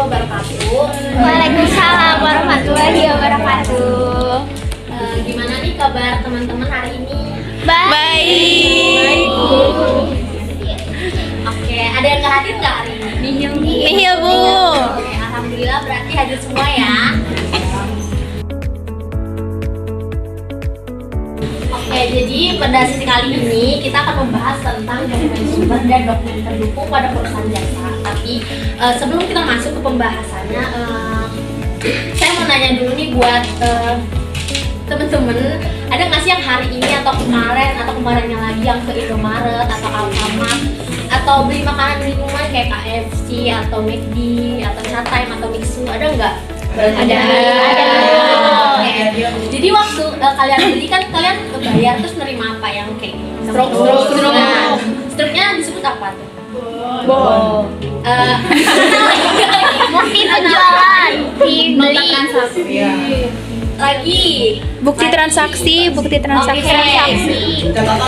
wabarakatuh. Waalaikumsalam warahmatullahi wabarakatuh. Gimana nih kabar teman-teman hari ini? Baik. Oke, ada yang nggak hadir nggak hari ini? Nihil Bu. Oke, alhamdulillah berarti hadir semua ya. Oke, jadi pada sesi kali ini kita akan membahas tentang dokumen sumber dan dokumen pendukung pada perusahaan jasa. Tapi sebelum kita masuk ke pembahasannya, saya mau nanya dulu nih buat temen-temen, ada nggak sih yang hari ini atau kemarinnya lagi yang ke Indomaret atau Alfamart atau beli makanan minuman kayak KFC atau McD atau Chatime atau Mixu, ada nggak? Ada. Oke. Jadi waktu kalian beli kan kalian bayar terus nerima apa yang kayak stroke. Nah, stroke-nya disebut apa tuh? Bukti penjualan, dibeli. Lagi Bukti transaksi. Oke,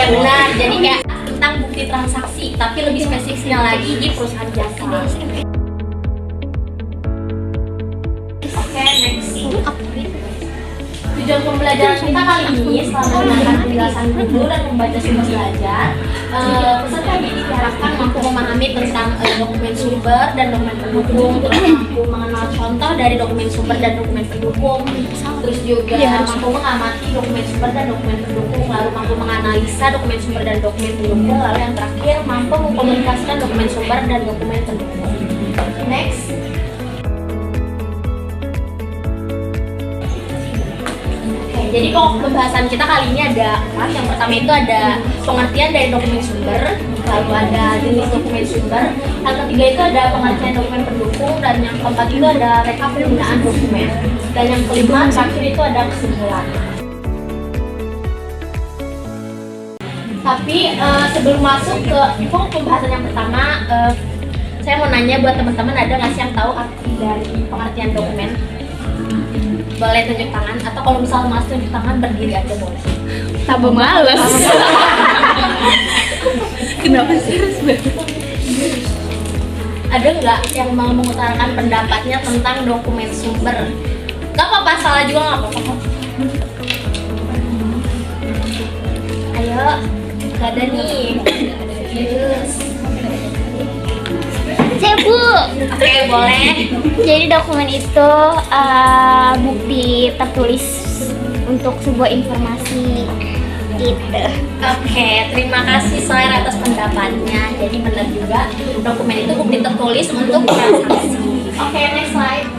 benar. Jadi kayak tentang bukti transaksi, tapi lebih spesifiknya lagi di perusahaan jasa. Oke, next. Tujuan pembelajaran kita kali ini setelah mendengarkan penjelasan guru dan membaca sumber belajar, peserta didik diharapkan mampu memahami tentang dokumen sumber dan dokumen pendukung, terus mampu mengenal contoh dari dokumen sumber dan dokumen pendukung, terus juga mampu mengamati dokumen sumber dan dokumen pendukung, lalu mampu menganalisa dokumen sumber dan dokumen pendukung, lalu yang terakhir mampu mengkomunikasikan dokumen sumber dan dokumen pendukung. Next. Jadi pokok pembahasan kita kali ini ada empat. Yang pertama itu ada pengertian dari dokumen sumber, lalu ada jenis dokumen sumber, yang ketiga itu ada pengertian dokumen pendukung, dan yang keempat itu ada rekap penggunaan dokumen, dan yang kelima terakhir itu ada kesimpulan. Tapi sebelum masuk ke pokok pembahasan yang pertama, saya mau nanya buat teman-teman, ada nggak sih yang tahu arti dari pengertian dokumen? Boleh tunjuk tangan, atau kalau misalnya mas tunjuk tangan berdiri aja boleh. Tambah males. Kenapa sih harus Ada nggak yang mau mengutarakan pendapatnya tentang dokumen sumber? Gak apa-apa, salah juga nggak apa-apa. Ayo, gak ada nih. Yes. Bu. Oke, boleh. Jadi dokumen itu bukti tertulis untuk sebuah informasi gitu. Oke, terima kasih Soer atas pendapatnya. Jadi benar juga, dokumen itu bukti tertulis untuk transaksi. Oke, next slide.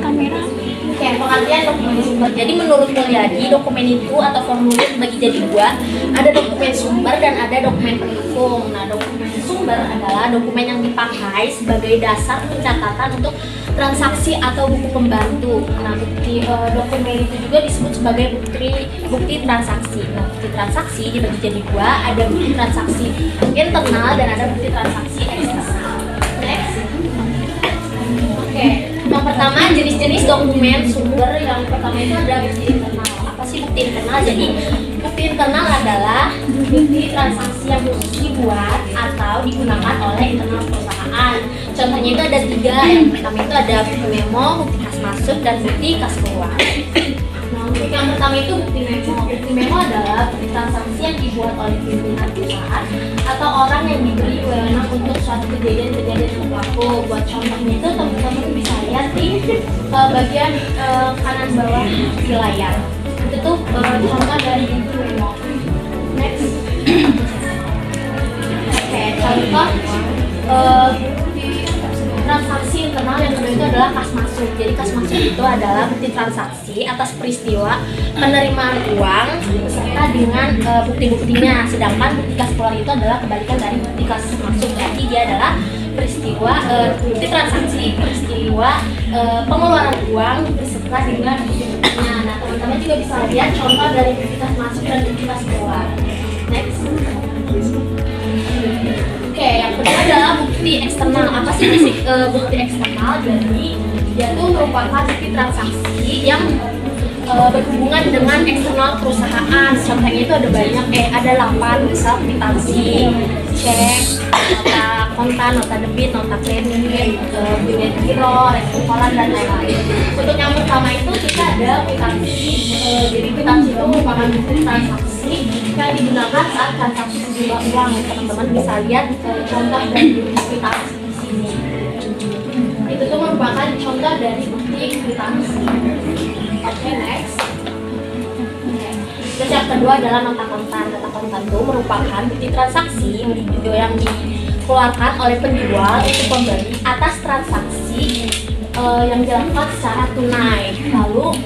kamera? Oke, pengertian dokumen sumber. Jadi menurut Mulyadi, dokumen itu atau formulir dibagi jadi dua. Ada dokumen sumber dan ada dokumen pendukung. Nah, dokumen sumber adalah dokumen yang dipakai sebagai dasar pencatatan untuk transaksi atau buku pembantu. Nah, bukti dokumen itu juga disebut sebagai bukti transaksi. Nah, bukti transaksi dibagi jadi dua. Ada bukti transaksi internal dan ada bukti transaksi eksternal. Next. Oke. Yang pertama, jenis-jenis dokumen sumber. Yang pertama itu ada bukti internal. Apa sih bukti internal? Jadi bukti internal adalah bukti transaksi yang khusus dibuat atau digunakan oleh internal perusahaan. Contohnya itu ada tiga. Yang pertama itu ada bukti memo, bukti kas masuk, dan bukti kas keluar. Nah, untuk yang pertama itu bukti memo. Bukti memo adalah bukti transaksi yang dibuat oleh pimpinan perusahaan atau orang yang diberi wewenang untuk suatu kejadian-kejadian yang berlaku. Buat contohnya itu teman-teman bisa lihat di bagian kanan bawah di layar. Itu tuh contoh dari bukti memo. Next. Oke, contoh transaksi internal yang kedua itu adalah kas masuk. Jadi kas masuk itu adalah bukti transaksi atas peristiwa penerimaan uang beserta dengan bukti-buktinya. Sedangkan bukti kas keluar itu adalah kebalikan dari bukti kas masuk. Jadi dia adalah peristiwa bukti transaksi, peristiwa pengeluaran uang beserta dengan bukti-buktinya. Nah, teman-teman juga bisa lihat contoh dari bukti kas masuk dan bukti kas keluar. Next. Oke, yang kedua adalah bukti eksternal. Apa sih bukti eksternal? Jadi dia tuh merupakan bukti transaksi yang berhubungan dengan eksternal perusahaan. Contohnya itu ada banyak, ada 8, misal kwitansi, cek, nota kontan, nota debit, nota kredit, bilet giro, rekening dan lain-lain. Untuk yang pertama itu kita ada kwitansi. Jadi kwitansi itu merupakan bukti transaksi yang digunakan saat transaksi sejumlah uang. Teman-teman bisa lihat contoh dari kwitansi di sini. Itu tuh merupakan contoh dari bukti kwitansi. Oke, next. Terus yang kedua adalah nota kontan. Nota kontan itu merupakan bukti transaksi yang dikeluarkan oleh penjual untuk pembeli atas transaksi yang dilakukan secara tunai. Lalu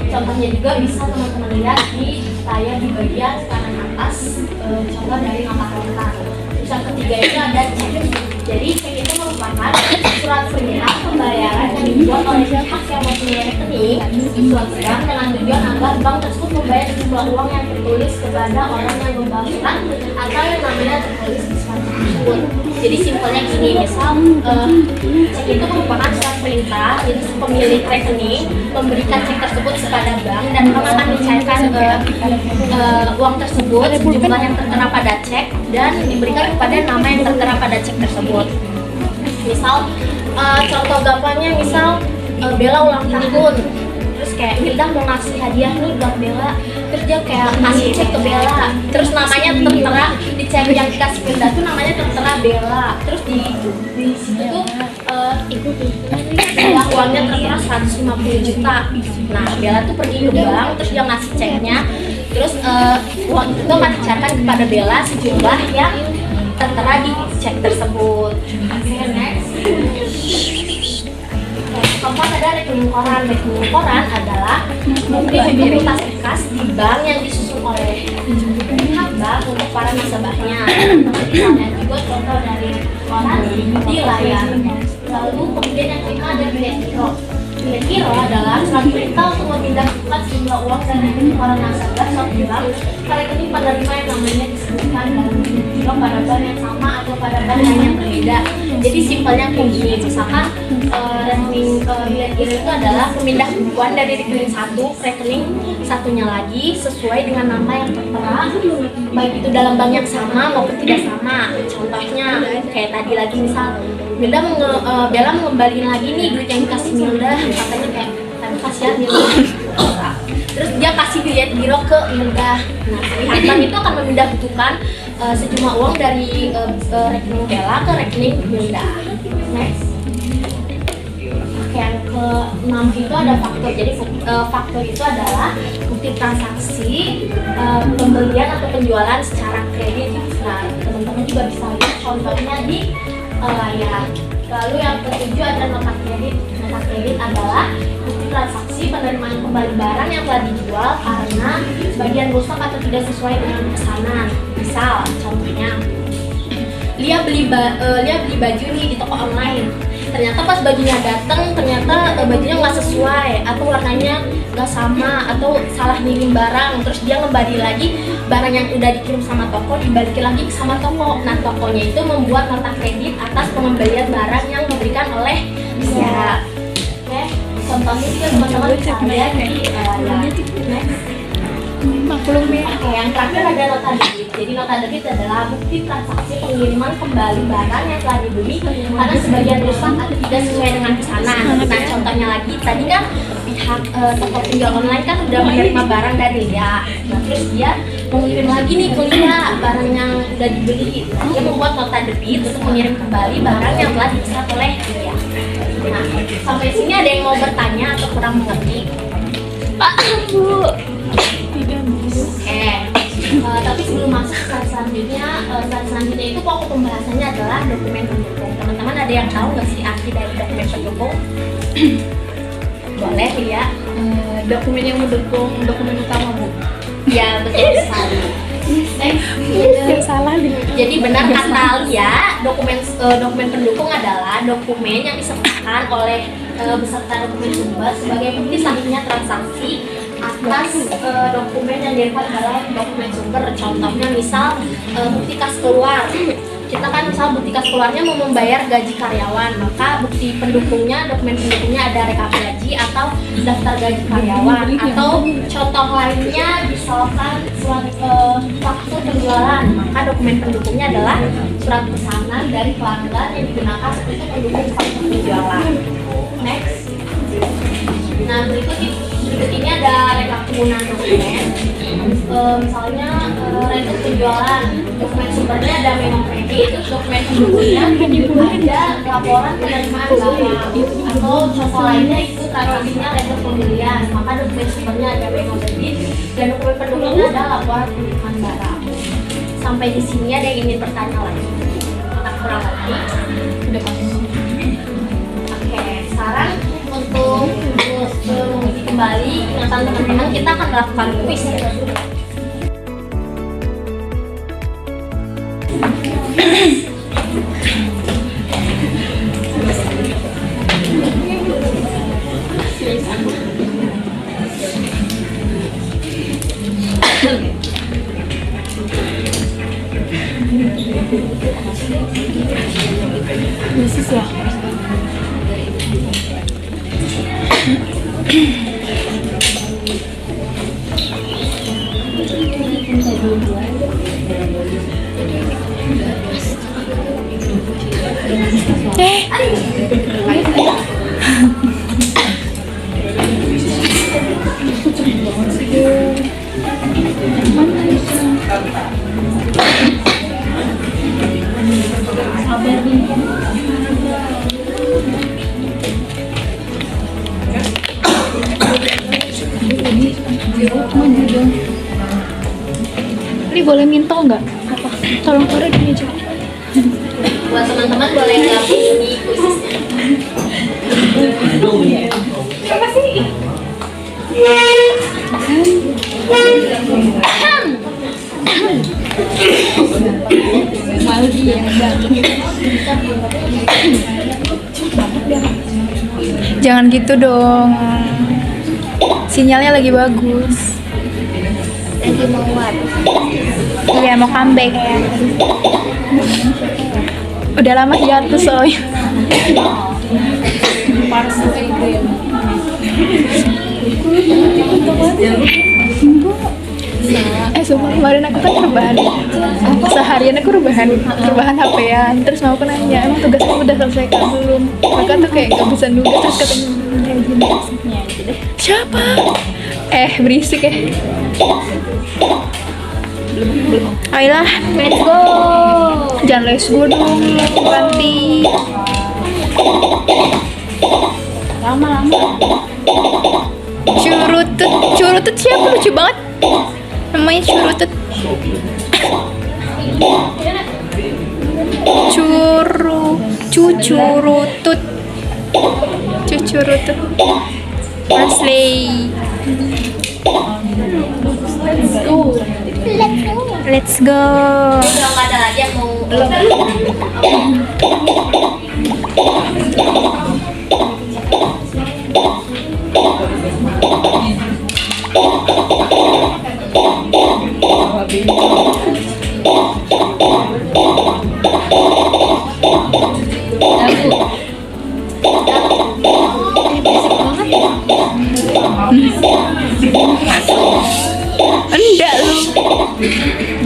contohnya juga bisa teman-teman lihat di layar di bagian kanan atas, contoh dari nota kontan. Terus yang ketiga itu ada cek. Jadi cek itu merupakan surat perintah pembayaran yang dibuat oleh pihak yang mempunyai rekening di suatu bank dengan tujuan agar bank tersebut membayar jumlah uang yang tertulis kepada orang yang membawa surat atau yang namanya tertulis di surat tersebut. Jadi simpelnya gini, misal cek itu merupakan surat perintah, jadi pemilik rekening memberikan cek tersebut kepada bank dan bank akan mencairkan uang tersebut jumlah yang tertera pada cek dan diberikan kepada nama yang tertera pada cek tersebut. Misal contoh gampangnya, misal Bella ulang tahun, terus kayak Hilda mau ngasih hadiah nih buat Bella, terus dia kayak ngasih cek ke Bella, terus namanya tertera di cek yang dikasih Hilda tuh namanya tertera Bella, terus di situ tuh uangnya tertera 150 juta. Nah, Bella tuh pergi ke bank, terus dia ngasih ceknya, terus uang itu akan dicairkan kepada Bella sejumlah yang tertera di cek tersebut. Oke, next. Keempat ada rekening koran. Rekening koran adalah bukti identitas kas di bank yang disusun oleh pihak bank untuk para nasabahnya. Misalnya juga contoh dari koran di layar. Lalu kemudian yang kelima ada bilet giro. Bilet giro adalah surat perintah untuk memindahkan sejumlah uang dari rekening koran nasabah suatu bank ke rekening penerima yang namanya disebutkan dalam bilet giro pada bank yang sama atau pada bank yang berbeda. Jadi simpelnya kayak gini, misalkan rekening bilet giro itu adalah pemindahan dari rekening satu ke rekening satunya lagi sesuai dengan nama yang tertera, baik itu dalam bank yang sama maupun tidak sama. Contohnya kayak tadi lagi, misal Bella mengembalikan lagi nih duit yang dikasih Milda, katanya kayak tadi kasihan Milda, terus dia kasih bilet giro ke Milda. Nah, pihak bank itu akan memindahkan sejumlah uang dari rekening Bella ke rekening Milda. Next. Yang ke-6 itu ada faktur. Jadi faktur itu adalah bukti transaksi pembelian atau penjualan secara kredit. Nah, teman-teman juga bisa lihat contohnya di layar. Lalu yang ke-7 ada nota kredit. Nota kredit adalah bukti transaksi penerimaan kembali barang yang telah dijual karena sebagian rusak atau tidak sesuai dengan pesanan. Misal, contohnya Lia beli baju nih di toko online. Ternyata pas bajunya datang, ternyata bajunya nggak sesuai atau warnanya nggak sama atau salah ngirim barang, terus dia ngembali lagi barang yang udah dikirim sama toko dibalikin lagi ke sama toko. Nah, tokonya itu membuat nota kredit atas pengembalian barang yang diberikan oleh dia. Oke, contohnya juga teman-teman bisa lihat di maklum ya. Oke, yang terakhir ada nota debit. Jadi nota debit adalah bukti transaksi pengiriman kembali barang yang telah dibeli karena sebagian rusak atau tidak sesuai dengan pesanan. Nah, contohnya lagi tadi kan pihak toko penjual online kan udah menerima barang dari Lia. Nah, terus dia mengirim lagi nih ke Lia barang yang udah dibeli. Nah, dia membuat nota debit untuk mengirim kembali barang yang telah dipesan oleh Lia. Nah, sampai sini ada yang mau bertanya atau kurang mengerti? Pak, Bu. Oke, tapi sebelum masuk slide selanjutnya itu pokok pembahasannya adalah dokumen pendukung. Teman-teman ada yang tahu nggak sih arti dari dokumen pendukung? Boleh ya. Dokumen yang mendukung dokumen utama, Bu. Ya, betul sekali. Yang salah nih. Jadi benar kata Lia, dokumen pendukung adalah dokumen yang disertakan oleh beserta dokumen sumber sebagai bukti sahihnya transaksi atas dokumen yang didapat dalam dokumen sumber. Contohnya misal bukti kas keluar. kita kan misal bukti kas keluarnya mau membayar gaji karyawan, maka bukti pendukungnya, dokumen pendukungnya ada rekap gaji atau daftar gaji karyawan, atau contoh lainnya misalkan surat faktur penjualan, maka dokumen pendukungnya adalah surat pesanan dari pelanggan yang digunakan untuk pendukung faktur penjualan. Next. Nah, berikut ini ada rekap penggunaan dokumen. Misalnya rekap penjualan, dokumen sumbernya ada memo kredit, dokumen pendukungnya ada laporan penerimaan barang, atau contoh lainnya itu transaksinya rekap pembelian, maka dokumen sumbernya ada memo kredit dan dokumen pendukungnya ada laporan penerimaan barang. Sampai di sini ada yang ingin bertanya lagi? Tak kurang lagi? Udah pasti. Oke, sekarang untuk menguji kembali ingatan teman-teman, kita akan melakukan kuis ya. Basis ya. Ini boleh minta nggak? Apa? Tolong taruh di meja. Buat teman-teman boleh gabung di kuisnya. Apa sih? Maldi ya. Jangan gitu dong. Sinyalnya lagi bagus. Lagi mau what? Iya, mau comeback. Udah lama hiatus soalnya. Sumpah kemarin aku kan rebahan. Seharian aku rebahan HP-an. Terus mau aku nanya, emang tugas kamu udah selesai kan belum? Maka tuh kayak gak bisa nunggu, terus katanya kayak gini. Siapa? Berisik ya. Ayolah, Let's go. jangan let's go dong, ganti. Lama-lama. Curutut siapa, lucu banget. Namanya curutut. Cucurutut. Translate. Let's go. Kalau nggak ada lagi yang mau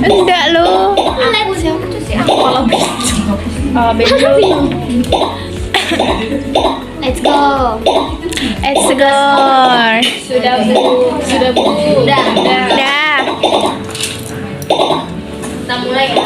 Enggak lu. siapa tuh sih? Kepala Benjol. Let's go. Let's go. Sudah bu. Udah. Dah. Kita mulai ya.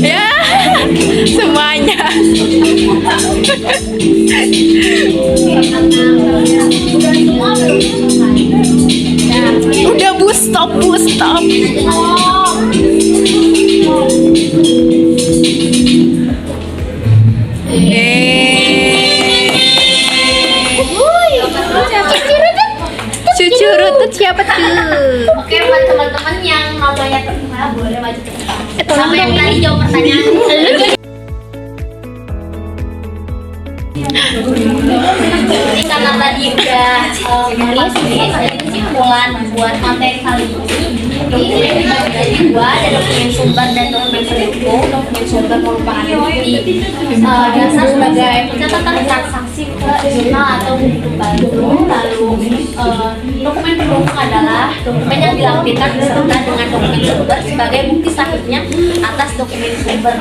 Ya, semuanya. Udah bu, stop bu, stop. Cucu rutut siapa tuh? Oke, buat teman-teman yang namanya terkenal boleh maju ke depan. Tolong Sama yang dong. tadi jawab pertanyaan. Jadi karena tadi udah nulis, jadi kesimpulan buat materi kali ini dari gua ada dokumen sumber dan dokumen pendukung. Dokumen sumber merupakan bukti dasar sebagai catatan transaksi jurnal atau buku baru. Lalu dokumen pendukung adalah dokumen yang dilampirkan beserta dengan dokumen sumber sebagai bukti sahihnya atas dokumen sumber.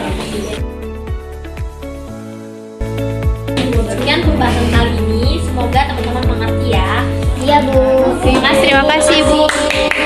Sekian pembahasan kali ini, semoga teman-teman mengerti ya. Iya, Bu. Terima kasih bu.